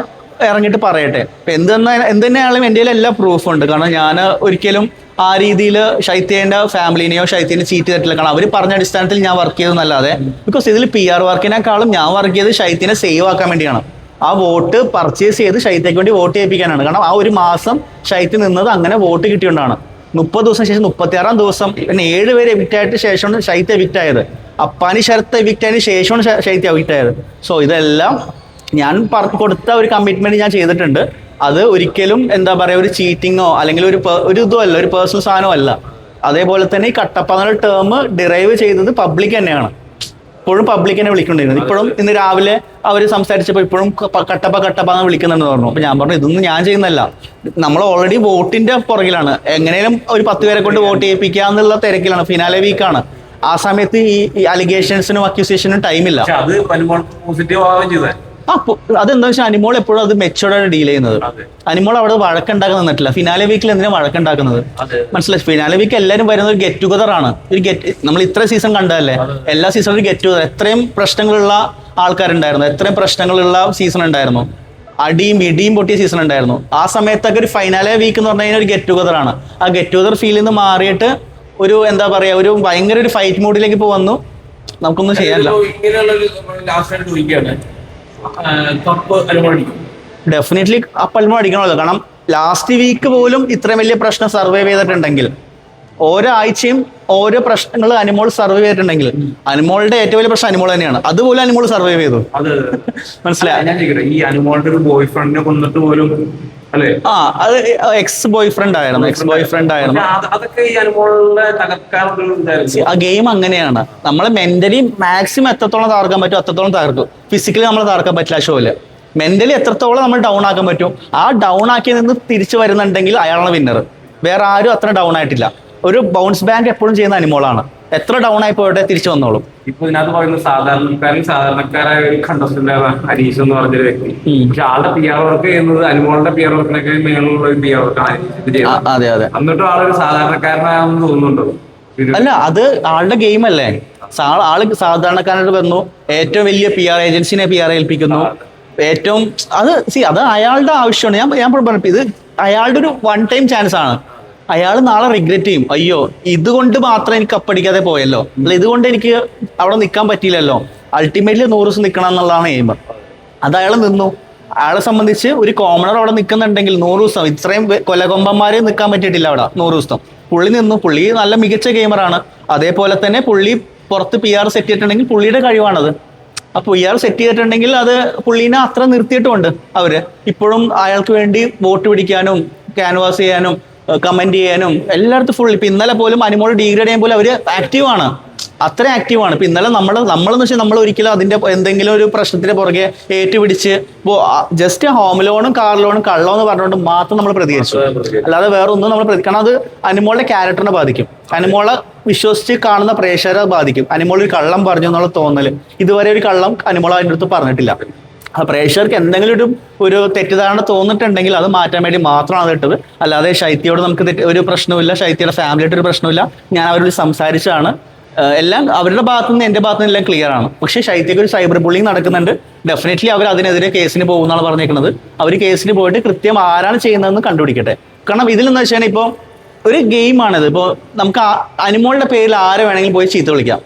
ഇറങ്ങിയിട്ട് പറയട്ടെ. ഇപ്പൊ എന്തെന്നെയാണെങ്കിലും എൻ്റെ എല്ലാ പ്രൂഫുണ്ട്. കാരണം ഞാൻ ഒരിക്കലും ആ രീതിയിൽ ശൈത്യന്റെ ഫാമിലിനെയോ ശൈത്യനെ ചീറ്റ് ചെയ്തിട്ടില്ല. കാരണം അവർ പറഞ്ഞ അടിസ്ഥാനത്തിൽ ഞാൻ വർക്ക് ചെയ്തെന്നല്ലാതെ. ബിക്കോസ് ഇതിൽ PR വർക്കിനേക്കാളും ഞാൻ വർക്ക് ചെയ്ത് ശൈത്യനെ സേവ് ആക്കാൻ വേണ്ടിയാണ്. ആ വോട്ട് പർച്ചേസ് ചെയ്ത് ശൈത്യക്ക് വേണ്ടി വോട്ട് ചെയ്യിപ്പിക്കാനാണ്. കാരണം ആ ഒരു മാസം ശൈത്യം നിന്നത് അങ്ങനെ വോട്ട് കിട്ടിയോണ്ടാണ്. 30 ദിവസം ശേഷം 36-ാം ദിവസം പിന്നെ 7 പേര് എവിക്റ്റ് ആയിട്ട് ശേഷമാണ് ശൈത്യ എവിക്റ്റ് ആയത്. അപ്പാനി ശരത്ത് എവിക്റ്റ് ആയതിനു ശേഷമാണ് ശൈത്യ എവിക്റ്റ് ആയത്. സോ ഇതെല്ലാം ഞാൻ കൊടുത്ത ഒരു കമ്മിറ്റ്മെന്റ് ഞാൻ ചെയ്തിട്ടുണ്ട്. അത് ഒരിക്കലും എന്താ പറയുക ഒരു ചീറ്റിങ്ങോ അല്ലെങ്കിൽ ഒരു ഇതും അല്ല, ഒരു പേഴ്സണൽ സാധനമോ അല്ല. അതേപോലെ തന്നെ ഈ കട്ടപ്പ എന്നുള്ള ടേം ഡിറൈവ് ചെയ്തത് പബ്ലിക് തന്നെയാണ്. ഇപ്പോഴും പബ്ലിക് തന്നെ വിളിക്കുന്നുണ്ടായിരുന്നു. ഇപ്പോഴും ഇന്ന് രാവിലെ അവർ സംസാരിച്ചപ്പോൾ ഇപ്പോഴും കട്ടപ്പ എന്ന് വിളിക്കുന്നുണ്ടെന്ന് പറഞ്ഞു. അപ്പൊ ഞാൻ പറഞ്ഞു ഇതൊന്നും ഞാൻ ചെയ്യുന്നല്ല, നമ്മൾ ഓൾറെഡി വോട്ടിന്റെ പുറകിലാണ്. എങ്ങനെയും ഒരു 10 പേരെ കൊണ്ട് വോട്ട് ചെയ്യിപ്പിക്കുക എന്നുള്ള തിരക്കിലാണ്. ഫിനാലെ വീക്കാണ്. ആ സമയത്ത് ഈ അലിഗേഷൻസിനും അക്യൂസേഷനും ടൈമില്ല. അതെന്താ വെച്ചാൽ അനിമോൾ എപ്പോഴും അത് മെച്ചോർഡായിട്ട് ഡീൽ ചെയ്യുന്നത്. അനിമോൾ അവിടെ വഴക്കുണ്ടാക്കാൻ നിന്നിട്ടില്ല. ഫിനാലെ വീക്കിൽ എന്തിനാണ് വഴക്കുണ്ടാക്കുന്നത്? മനസ്സിലായി. ഫിനാലെ വീക്ക് എല്ലാവരും വരുന്നത് ഒരു ഗെറ്റ് ടുഗദർ ആണ്. നമ്മൾ ഇത്ര സീസൺ കണ്ടതല്ലേ, എല്ലാ സീസണും ഒരു ഗെറ്റ് ടുഗദർ. എത്രയും പ്രശ്നങ്ങളുള്ള ആൾക്കാരുണ്ടായിരുന്നു, എത്രയും പ്രശ്നങ്ങളുള്ള സീസൺ ഉണ്ടായിരുന്നു, അടിയും ഇടിയും പൊട്ടിയ സീസൺ ഉണ്ടായിരുന്നു. ആ സമയത്തൊക്കെ ഒരു ഫൈനാലെ വീക്ക് എന്ന് പറഞ്ഞു കഴിഞ്ഞാൽ ഒരു ഗെറ്റ് ടുഗദർ ആണ്. ആ ഗെറ്റ് ടുഗദർ ഫീലിൽ നിന്ന് മാറിയിട്ട് ഒരു എന്താ പറയാ, ഒരു ഭയങ്കര ഒരു ഫൈറ്റ് മൂഡിലേക്ക് ഇപ്പൊ വന്നു. നമുക്കൊന്നും ചെയ്യാനില്ല. ഡെഫിനറ്റ്ലി അപ്പൽമ അടിക്കണമല്ലോ. കാരണം ലാസ്റ്റ് വീക്ക് പോലും ഇത്രയും വലിയ പ്രശ്നം സർവൈവ് ചെയ്തിട്ടുണ്ടെങ്കിൽ, ഓരോ ആഴ്ചയും ഓരോ പ്രശ്നങ്ങൾ അനിമോൾ സർവൈവ് ചെയ്തിട്ടുണ്ടെങ്കിൽ, അനിമോളുടെ ഏറ്റവും വലിയ പ്രശ്നം അനിമോൾ തന്നെയാണ്. അതുപോലെ അനിമോൾ സർവൈവ് ചെയ്തു. മനസ്സിലായി. ഈ അനിമോളുടെ ഒരു ബോയ് ഫ്രണ്ടിനെ കൊന്നിട്ട് പോലും അല്ലേ? അത് എക്സ് ബോയ് ഫ്രണ്ട് ആയിരുന്നു. അതൊക്കെ ഈ അനിമോളിനെ തകർക്കാനുള്ള ആ ഗെയിം അങ്ങനെയാണ്. നമ്മളെ മെന്റലി മാക്സിമം എത്രത്തോളം തകർക്കാൻ പറ്റും അത്രത്തോളം തകർക്കും. ഫിസിക്കലി നമ്മൾ തകർക്കാൻ പറ്റില്ല. ഷോയില് മെന്റലി എത്രത്തോളം നമ്മൾ ഡൗൺ ആക്കാൻ പറ്റും, ആ ഡൗൺ ആക്കി നിന്ന് തിരിച്ചു വരുന്നുണ്ടെങ്കിൽ അയാളാണ് വിന്നർ. വേറെ ആരും അത്ര ഡൗൺ ആയിട്ടില്ല. ഒരു ബൗൺസ് ബാങ്ക് എപ്പോഴും ചെയ്യുന്ന അനിമോളാണ്. എത്ര ഡൗൺ ആയി പോയിട്ട് തിരിച്ചു വന്നോളും. ഇപ്പൊ ഇതിനകത്ത് പറയുന്ന സാധാരണക്കാരായ ഒരു കണ്ടസ്റ്റന്റ് അനീഷ് എന്ന് പറഞ്ഞൊരു വ്യക്തി. പക്ഷെ ആളുടെ പി ആർ വർക്ക് ചെയ്യുന്നത് അനിമോളുടെ പി ആർ വർക്കിനൊക്കെ മേലുള്ള ഒരു പി ആർ വർക്കാണ് ചെയ്യുന്നത്. അതെ അതെ. എന്നിട്ടും ആളൊരു സാധാരണക്കാരനാണെന്ന് തോന്നുന്നുണ്ടോ? അല്ല, അത് ആളുടെ ഗെയിം അല്ലേ. ആള് സാധാരണക്കാരനായിട്ട് വന്നു, ഏറ്റവും വലിയ പി ആർ ഏജൻസിനെ പി ആർ ഏൽപ്പിക്കുന്നു. ഏറ്റവും അത് അയാളുടെ ആവശ്യമാണ്. ഞാൻ പറഞ്ഞു, ഇത് അയാളുടെ ഒരു വൺ ടൈം ചാൻസ് ആണ്. അയാൾ നാളെ റിഗ്രറ്റ് ചെയ്യും. അയ്യോ, ഇതുകൊണ്ട് മാത്രം എനിക്ക് കപ്പടിക്കാതെ പോയല്ലോ, അല്ല ഇതുകൊണ്ട് എനിക്ക് അവിടെ നിൽക്കാൻ പറ്റിയില്ലല്ലോ. അൾട്ടിമേറ്റ്ലി 100 ദിവസം നിൽക്കണം എന്നുള്ളതാണ് എയിം. അത് അയാൾ നിന്നു. അയാളെ സംബന്ധിച്ച് ഒരു കോമണർ അവിടെ നിൽക്കുന്നുണ്ടെങ്കിൽ 100 ദിവസം ഇത്രയും കൊലകൊമ്പന്മാരെ നിൽക്കാൻ പറ്റിയിട്ടില്ല അവിടെ 100 ദിവസം. പുള്ളി നിന്നു. പുള്ളി നല്ല മികച്ച ഗെയിമറാണ്. അതേപോലെ തന്നെ പുള്ളി പുറത്ത് പി ആർ സെറ്റ് ചെയ്തിട്ടുണ്ടെങ്കിൽ പുള്ളിയുടെ കഴിവാണത്. അപ്പോൾ പി ആർ സെറ്റ് ചെയ്തിട്ടുണ്ടെങ്കിൽ അത് പുള്ളീനെ അത്ര നിർത്തിയിട്ടുമുണ്ട് അവര്. ഇപ്പോഴും അയാൾക്ക് വേണ്ടി വോട്ട് പിടിക്കാനും ക്യാൻവാസ് ചെയ്യാനും കമന്റ് ചെയ്യാനും എല്ലായിടത്തും ഫുൾ. ഇപ്പൊ ഇന്നലെ പോലും അനിമോൾ ഡീഗ്രേഡ് ചെയ്യാൻ പോലും അവര് ആക്റ്റീവാണ്. അത്ര ആക്റ്റീവാണ്. ഇപ്പൊ ഇന്നലെ നമ്മളെന്ന് വെച്ചാൽ നമ്മൾ ഒരിക്കലും അതിന്റെ എന്തെങ്കിലും ഒരു പ്രശ്നത്തിന് പുറകെ ഏറ്റുപിടിച്ച് ജസ്റ്റ് ഹോം ലോണും കാർ ലോണും കള്ളമെന്ന് പറഞ്ഞുകൊണ്ട് മാത്രം നമ്മൾ പ്രതികരിച്ചു. അല്ലാതെ വേറെ ഒന്നും നമ്മൾ കാരണം അത് അനിമോളുടെ ക്യാരക്ടറിനെ ബാധിക്കും. അനിമോളെ വിശ്വസിച്ച് കാണുന്ന പ്രേക്ഷകരെ ബാധിക്കും. അനിമോൾ ഒരു കള്ളം പറഞ്ഞു എന്നുള്ള തോന്നല്. ഇതുവരെ ഒരു കള്ളം അനിമോൾ അതിൻ്റെ അടുത്ത് പറഞ്ഞിട്ടില്ല. ആ പ്രേക്ഷകർക്ക് എന്തെങ്കിലും ഒരു തെറ്റിദ്ധാരണ തോന്നിട്ടുണ്ടെങ്കിൽ അത് മാറ്റാൻ വേണ്ടി മാത്രമാണ് അത് ഇട്ടത്. അല്ലാതെ ശൈത്യയോട് നമുക്ക് ഒരു പ്രശ്നമില്ല, ശൈത്യയുടെ ഫാമിലിയായിട്ട് ഒരു പ്രശ്നമില്ല. ഞാൻ അവരോട് സംസാരിച്ചാണ്. എല്ലാം അവരുടെ ഭാഗത്തുനിന്ന് എൻ്റെ ഭാഗത്തുനിന്ന് എല്ലാം ക്ലിയർ ആണ്. പക്ഷേ ശൈത്യക്ക് ഒരു സൈബർ ബുള്ളിങ് നടക്കുന്നുണ്ട്. ഡെഫിനറ്റ്ലി അവർ അതിനെതിരെ കേസിന് പോകുമെന്നാണ് പറഞ്ഞേക്കുന്നത്. അവർ കേസിന് പോയിട്ട് കൃത്യം ആരാണ് ചെയ്യുന്നതെന്ന് കണ്ടുപിടിക്കട്ടെ. കാരണം ഇതിലെന്ന് വെച്ചാൽ ഇപ്പോൾ ഒരു ഗെയിമാണിത്. ഇപ്പോൾ നമുക്ക് അനിമോളുടെ പേരിൽ ആരെ വേണമെങ്കിലും പോയി ചീത്ത വിളിക്കാം.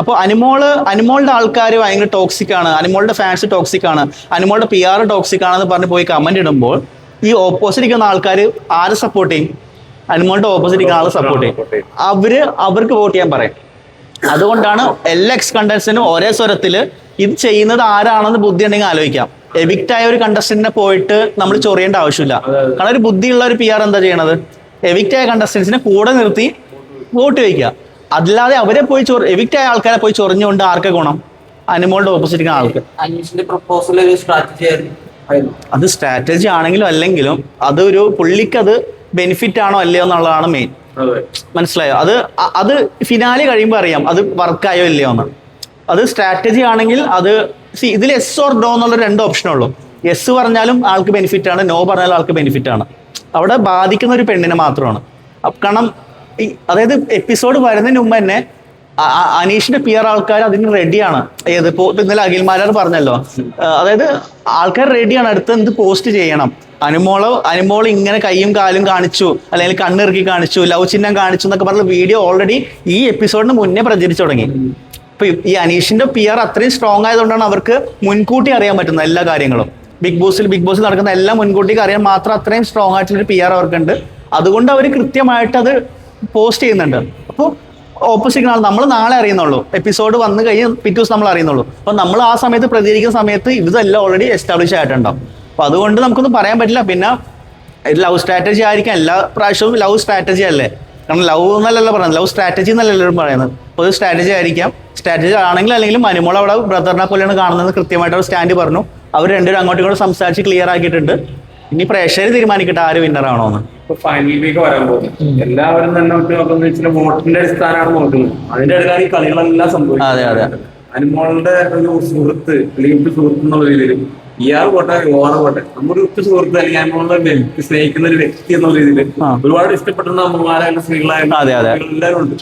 അപ്പോൾ അനിമോളുടെ ആൾക്കാർ ഭയങ്കര ടോക്സിക് ആണ്, അനിമോളുടെ ഫാൻസ് ടോക്സിക് ആണ്, അനിമോളുടെ പി ആർ ടോക്സിക് ആണെന്ന് പറഞ്ഞ് പോയി കമന്റ് ഇടുമ്പോൾ ഈ ഓപ്പോസിറ്റ് ഇരിക്കുന്ന ആൾക്കാർ ആരെ സപ്പോർട്ട് ചെയ്യും? അനിമോളുടെ ഓപ്പോസിറ്റ് ഇരിക്കുന്ന ആളെ സപ്പോർട്ട് ചെയ്യും. അവർക്ക് വോട്ട് ചെയ്യാൻ പറയും. അതുകൊണ്ടാണ് എല്ലാ എക്സ് കണ്ടസ്റ്റന്റും ഒരേ സ്വരത്തിൽ ഇത് ചെയ്യുന്നത് ആരാണെന്ന് ബുദ്ധി ഉണ്ടെങ്കിൽ ആലോചിക്കാം. എവിക്റ്റ് ആയ ഒരു കണ്ടസ്റ്റന്റിനെ പോയിട്ട് നമ്മൾ ചൊറിയേണ്ട ആവശ്യമില്ല. കാരണം ഒരു ബുദ്ധിയുള്ള ഒരു പി ആർ എന്താ ചെയ്യണത്? എവിക്റ്റ് ആയ കണ്ടസ്റ്റൻസിനെ കൂടെ നിർത്തി വോട്ട് വയ്ക്കുക. അല്ലാതെ അവരെ പോയി എവിക്റ്റ് ആയ ആൾക്കാരെ പോയി ചൊറിഞ്ഞുകൊണ്ട് ആർക്ക് ഗുണം? അനിമോളുടെ ഓപ്പോസിറ്റ് ആൾക്ക്. അത് സ്ട്രാറ്റജി ആണെങ്കിലും അല്ലെങ്കിലും അതൊരു പുള്ളിക്ക് അത് ബെനിഫിറ്റ് ആണോ അല്ലയോ എന്നുള്ളതാണ് മെയിൻ. മനസ്സിലായോ? അത് ഫിനാലെ കഴിയുമ്പോൾ അറിയാം അത് വർക്കായോ ഇല്ലയോ എന്ന്. അത് സ്ട്രാറ്റജി ആണെങ്കിൽ അത് ഇതിൽ എസ് ഓർ നോ എന്നുള്ള 2 ഓപ്ഷനുള്ളൂ. എസ് പറഞ്ഞാലും ആൾക്ക് ബെനിഫിറ്റ് ആണ്, നോ പറഞ്ഞാലും ആൾക്ക് ബെനിഫിറ്റ് ആണ്. അവിടെ ബാധിക്കുന്ന ഒരു പെണ്ണിനെ മാത്രമാണ്. കാരണം അതായത് എപ്പിസോഡ് വരുന്നതിന് മുമ്പ് തന്നെ അനീഷിന്റെ പി ആർ ആൾക്കാർ അതിന് റെഡിയാണ്. ഇപ്പോ ഇന്നലെ അഖിൽമാരാർ പറഞ്ഞല്ലോ, അതായത് ആൾക്കാർ റെഡിയാണ് അടുത്ത് എന്ത് പോസ്റ്റ് ചെയ്യണം. അനിമോൾ ഇങ്ങനെ കൈയും കാലും കാണിച്ചു, അല്ലെങ്കിൽ കണ്ണിറുക്കി കാണിച്ചു, ലവ് ചിഹ്നം കാണിച്ചു എന്നൊക്കെ പറഞ്ഞ വീഡിയോ ഓൾറെഡി ഈ എപ്പിസോഡിന് മുന്നേ പ്രചരിച്ചു തുടങ്ങി. ഇപ്പൊ ഈ അനീഷിന്റെ പി ആർ അത്രയും സ്ട്രോങ് ആയതുകൊണ്ടാണ് അവർക്ക് മുൻകൂട്ടി അറിയാൻ പറ്റുന്നത് എല്ലാ കാര്യങ്ങളും. ബിഗ് ബോസിൽ നടക്കുന്ന എല്ലാം മുൻകൂട്ടി അറിയാൻ മാത്രം അത്രയും സ്ട്രോങ് ആയിട്ടുള്ളൊരു പി ആർ അവർക്കുണ്ട്. അതുകൊണ്ട് അവർ കൃത്യമായിട്ട് അത് പോസ്റ്റ് ചെയ്യുന്നുണ്ട്. അപ്പോൾ ഓപ്പോസിറ്റ് ആൾ നമ്മൾ നാളെ അറിയുന്നുള്ളൂ, എപ്പിസോഡ് വന്നു കഴിഞ്ഞ് പിറ്റേ ദിവസം നമ്മൾ അറിയുന്നുള്ളൂ. അപ്പൊ നമ്മൾ ആ സമയത്ത് പ്രതികരിക്കുന്ന സമയത്ത് ഇതെല്ലാം ഓൾറെഡി എസ്റ്റാബ്ലിഷ് ആയിട്ടുണ്ടാവും. അപ്പൊ അതുകൊണ്ട് നമുക്കൊന്നും പറയാൻ പറ്റില്ല. പിന്നെ ലവ് സ്ട്രാറ്റജി ആയിരിക്കാം, എല്ലാ പ്രാവശ്യവും ലവ് സ്ട്രാറ്റജി അല്ലേ. കാരണം ലവ് എന്നല്ലല്ലോ പറയുന്നത്, ലവ് സ്ട്രാറ്റജി എന്നല്ലല്ലോ പറയുന്നത്. അപ്പോൾ ഒരു സ്ട്രാറ്റജി ആയിരിക്കാം. സ്ട്രാറ്റജി ആണെങ്കിൽ അല്ലെങ്കിലും അനിമോൾ അവിടെ ബ്രദറിനെ പോലെയാണ് കാണുന്നത് കൃത്യമായിട്ട് അവർ സ്റ്റാൻഡ് പറഞ്ഞു. അവർ രണ്ടുപേരും അങ്ങോട്ടും ഇങ്ങോട്ടും സംസാരിച്ച് ക്ലിയർ ആക്കിയിട്ടുണ്ട്. ഇനി പ്രേക്ഷകർ തീരുമാനിക്കട്ടെ ആര് വിന്നർ ആണോ എന്ന്. ഇപ്പൊ ഫൈനലിലേക്ക് വരാൻ പോകും. എല്ലാവരും തന്നെ നോക്കുന്ന വോട്ടിന്റെ അടിസ്ഥാനമാണ് നോക്കുന്നത്. അതിന്റെ ഇടയിലാണ് ഈ കളികളെല്ലാം സംഭവിക്കുന്നത്. അതെ അതെ. അനുമോളുടെ ഒരു സുഹൃത്ത് അല്ലെങ്കിൽ ഒരു സുഹൃത്ത് എന്നുള്ള രീതിയിൽ ഇയാൾ പോട്ടെ ഓണം പോട്ടെ നമ്മുടെ ഒരു സുഹൃത്ത് അല്ലെങ്കിൽ അനുമോളുടെ സ്നേഹിക്കുന്ന ഒരു വ്യക്തി എന്നുള്ള രീതിയിൽ ഒരുപാട് ഇഷ്ടപ്പെടുന്ന അമ്മമാരായാലും സ്ത്രീകളായാലും എല്ലാവരും ഉണ്ട്.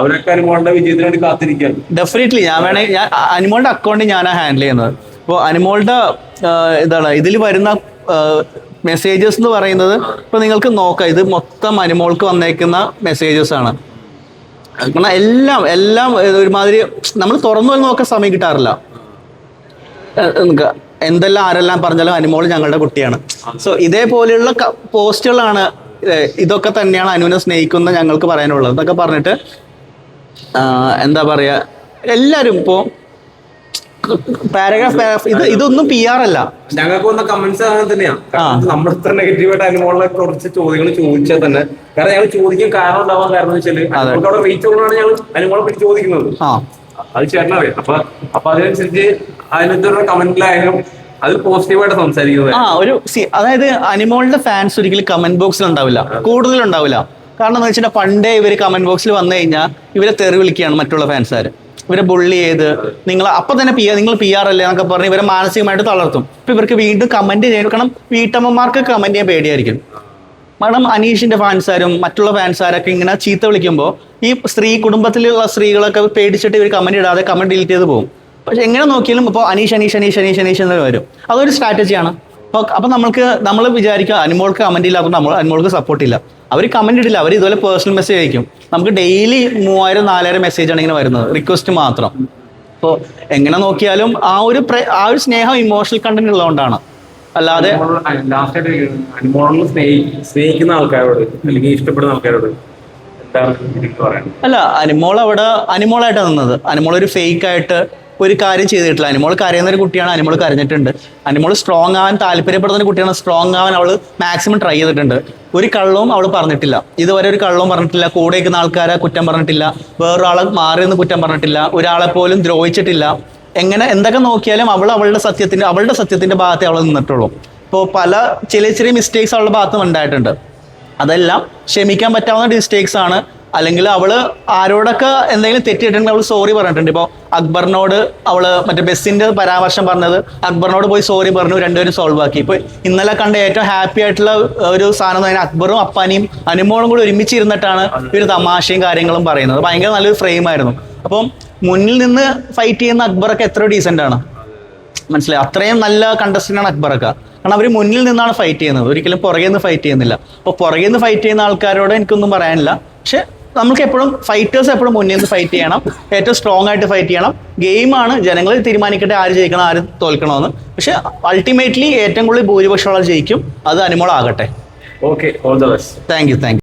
അവരൊക്കെ അനുമോളുടെ വിജയത്തിന് വേണ്ടി കാത്തിരിക്കുകയാണ്. ഡെഫിനറ്റ്ലി ഞാൻ അനുമോളുടെ അക്കൗണ്ട് ഞാനാ ഹാൻഡിൽ ചെയ്യുന്നത്. ഇപ്പോൾ അനുമോളുടെ ഇതാണ് ഇതിൽ വരുന്ന മെസ്സേജസ് എന്ന് പറയുന്നത് ഇപ്പൊ നിങ്ങൾക്ക് നോക്കാം, ഇത് മൊത്തം അനുമോൾക്ക് വന്നേക്കുന്ന മെസ്സേജസ് ആണ്. കാരണം എല്ലാം ഒരുമാതിരി നമ്മൾ തുറന്നു നോക്കാൻ സമയം കിട്ടാറില്ല. എന്തെല്ലാം ആരെല്ലാം പറഞ്ഞാലും അനുമോൾ ഞങ്ങളുടെ കുട്ടിയാണ്. സോ ഇതേപോലെയുള്ള പോസ്റ്റുകളാണ്, ഇതൊക്കെ തന്നെയാണ് അനുവിനെ സ്നേഹിക്കുന്ന ഞങ്ങൾക്ക് പറയാനുള്ളത് എന്നൊക്കെ പറഞ്ഞിട്ട് എന്താ പറയാ, എല്ലാവരും ഇപ്പോ പാരഗ്രാഫ് ഇതൊന്നും PR അല്ല. ഞങ്ങൾക്ക് വന്ന കമന്റ്സ് അങ്ങനെ തന്നെയാണ്. നമ്മൾ ഇത്ര നെഗറ്റീവായിട്ട് അനുമോളെ കുറച്ച് ചോദ്യങ്ങൾ ചോദിച്ചാൽ തന്നെ, കാരണം ഞങ്ങൾ ചോദിക്കാൻ കാരണം ഉണ്ടാവാൻ കാരണം എന്ന് വെച്ചാൽ അവിടെ റീച്ച് കൊണ്ടാണ് ഞങ്ങൾ അനുമോളെ പറ്റി ചോദിക്കുന്നത്. അത് ചേട്ടനറിയാം. അപ്പൊ അതിനനുസരിച്ച് അതിനകത്തുള്ള കമന്റിലായാലും അത് പോസിറ്റീവായിട്ട് സംസാരിക്കുന്നത്. അതായത് അനുമോളുടെ ഫാൻസ് ഒരിക്കലും കമന്റ് ബോക്സിൽ ഉണ്ടാവില്ല, കൂടുതലുണ്ടാവില്ല. കാരണം എന്ന് വെച്ചാൽ പണ്ടേ ഇവര് കമന്റ് ബോക്സിൽ വന്നു കഴിഞ്ഞാൽ ഇവരെ തെറി വിളിക്കുകയാണ് മറ്റുള്ള ഫാൻസുകാർ. ഇവരെ ബുള്ളി ചെയ്ത് നിങ്ങൾ അപ്പൊ തന്നെ നിങ്ങൾ PR അല്ലേ എന്നൊക്കെ പറഞ്ഞ് ഇവരെ മാനസികമായിട്ട് തളർത്തും. ഇപ്പൊ ഇവർക്ക് വീണ്ടും കമന്റ് ചെയ്യണം. കാരണം വീട്ടമ്മമാർക്ക് കമന്റ് ചെയ്യാൻ പേടിയായിരിക്കും. കാരണം അനീഷിന്റെ ഫാൻസാരും മറ്റുള്ള ഫാൻസാരൊക്കെ ഇങ്ങനെ ചീത്ത വിളിക്കുമ്പോൾ ഈ കുടുംബത്തിലുള്ള സ്ത്രീകളൊക്കെ പേടിച്ചിട്ട് ഇവർ കമന്റ് ഇടാതെ കമന്റ് ഡിലീറ്റ് ചെയ്ത് പോകും. പക്ഷെ എങ്ങനെ നോക്കിയാലും ഇപ്പോൾ അനീഷ് എന്ന് വരും. അതൊരു സ്ട്രാറ്റജിയാണ്. അപ്പൊ നമ്മൾ വിചാരിക്കുക അനുമോൾക്ക് കമന്റ് ഇല്ലാത്തതുകൊണ്ട് നമ്മൾ അനുമോൾക്ക് സപ്പോർട്ട് ഇല്ല. അവർ കമന്റ് ഇടില്ല, അവർ ഇതുപോലെ പേഴ്സണൽ മെസ്സേജ് അയക്കും. നമുക്ക് ഡെയിലി 3000-4000 മെസ്സേജാണ് ഇങ്ങനെ വരുന്നത്, റിക്വസ്റ്റ് മാത്രം. അപ്പോൾ എങ്ങനെ നോക്കിയാലും ആ ഒരു സ്നേഹം ഇമോഷണൽ കണ്ടന്റ് ഉള്ളതുകൊണ്ടാണ്. അല്ലാതെ അനുമോളിനെ സ്നേഹിക്കുന്ന ആൾക്കാരോട് അല്ലെങ്കിൽ ഇഷ്ടപ്പെടുന്ന ആൾക്കാരോട് അല്ല, അനുമോളായിട്ടാണ് നിന്നത്. അനുമോൾ ഒരു ഫേക്ക് ആയിട്ട് ഒരു കാര്യം ചെയ്തിട്ടില്ല. അനുമോൾ കരയുന്ന ഒരു കുട്ടിയാണ്. അനുമോൾ കരഞ്ഞിട്ടുണ്ട്. അനുമോൾ സ്ട്രോങ് ആവാൻ താല്പര്യപ്പെടുന്ന ഒരു കുട്ടിയാണ്. സ്ട്രോങ് ആവാൻ അവൾ മാക്സിമം ട്രൈ ചെയ്തിട്ടുണ്ട്. ഒരു കള്ളവും അവൾ പറഞ്ഞിട്ടില്ല. ഇതുവരെ ഒരു കള്ളവും പറഞ്ഞിട്ടില്ല. കൂടെ നിൽക്കുന്ന ആൾക്കാരെ കുറ്റം പറഞ്ഞിട്ടില്ല. വേറൊരാളെ മാറിയെന്ന് കുറ്റം പറഞ്ഞിട്ടില്ല. ഒരാളെ പോലും ദ്രോഹിച്ചിട്ടില്ല. എന്തൊക്കെ നോക്കിയാലും അവളുടെ സത്യത്തിന്റെ ഭാഗത്തേ അവൾ നിന്നിട്ടുള്ളൂ. ഇപ്പോൾ ചെറിയ മിസ്റ്റേക്സ് അവളുടെ ഭാഗത്തും ഉണ്ടായിട്ടുണ്ട്. അതെല്ലാം ക്ഷമിക്കാൻ പറ്റാവുന്ന മിസ്റ്റേക്സ് ആണ്. അല്ലെങ്കിൽ അവള് ആരോടൊക്കെ എന്തെങ്കിലും തെറ്റിയിട്ടുണ്ടെങ്കിൽ അവൾ സോറി പറഞ്ഞിട്ടുണ്ട്. ഇപ്പോൾ അക്ബറിനോട് അവള് മറ്റേ ബസ്സിന്റെ പരാമർശം പറഞ്ഞത് അക്ബറിനോട് പോയി സോറി പറഞ്ഞു, രണ്ടുപേരും സോൾവ് ആക്കി. ഇപ്പൊ ഇന്നലെ കണ്ട ഏറ്റവും ഹാപ്പി ആയിട്ടുള്ള ഒരു സാധനം എന്ന് പറഞ്ഞാൽ അക്ബറും അപ്പാനിയും അനുമോളും കൂടി ഒരുമിച്ചിരുന്നിട്ടാണ് ഇവര് തമാശയും കാര്യങ്ങളും പറയുന്നത്. ഭയങ്കര നല്ലൊരു ഫ്രെയിം ആയിരുന്നു. അപ്പം മുന്നിൽ നിന്ന് ഫൈറ്റ് ചെയ്യുന്ന അക്ബറൊക്കെ എത്ര ഡീസന്റ് ആണ്, മനസ്സിലായി? അത്രയും നല്ല കണ്ടസ്റ്റന്റ് ആണ് അക്ബറൊക്കെ. കാരണം അവർ മുന്നിൽ നിന്നാണ് ഫൈറ്റ് ചെയ്യുന്നത്, ഒരിക്കലും പുറകെ നിന്ന് ഫൈറ്റ് ചെയ്യുന്നില്ല. അപ്പോൾ പുറകെ നിന്ന് ഫൈറ്റ് ചെയ്യുന്ന ആൾക്കാരോട് എനിക്കൊന്നും പറയാനില്ല. പക്ഷെ നമുക്ക് എപ്പോഴും ഫൈറ്റേഴ്സ് എപ്പോഴും മുന്നിൽ നിന്ന് ഫൈറ്റ് ചെയ്യണം, ഏറ്റവും സ്ട്രോങ് ആയിട്ട് ഫൈറ്റ് ചെയ്യണം. ഗെയിമാണ്, ജനങ്ങൾ തീരുമാനിക്കട്ടെ ആര് ജയിക്കണം ആര് തോൽക്കണമെന്ന്. പക്ഷെ അൾട്ടിമേറ്റ്ലി ഏറ്റവും കൂടുതൽ ഭൂരിപക്ഷമുള്ള ജയിക്കും, അത് അനുമോളാകട്ടെ. Okay, all the best. Thank U.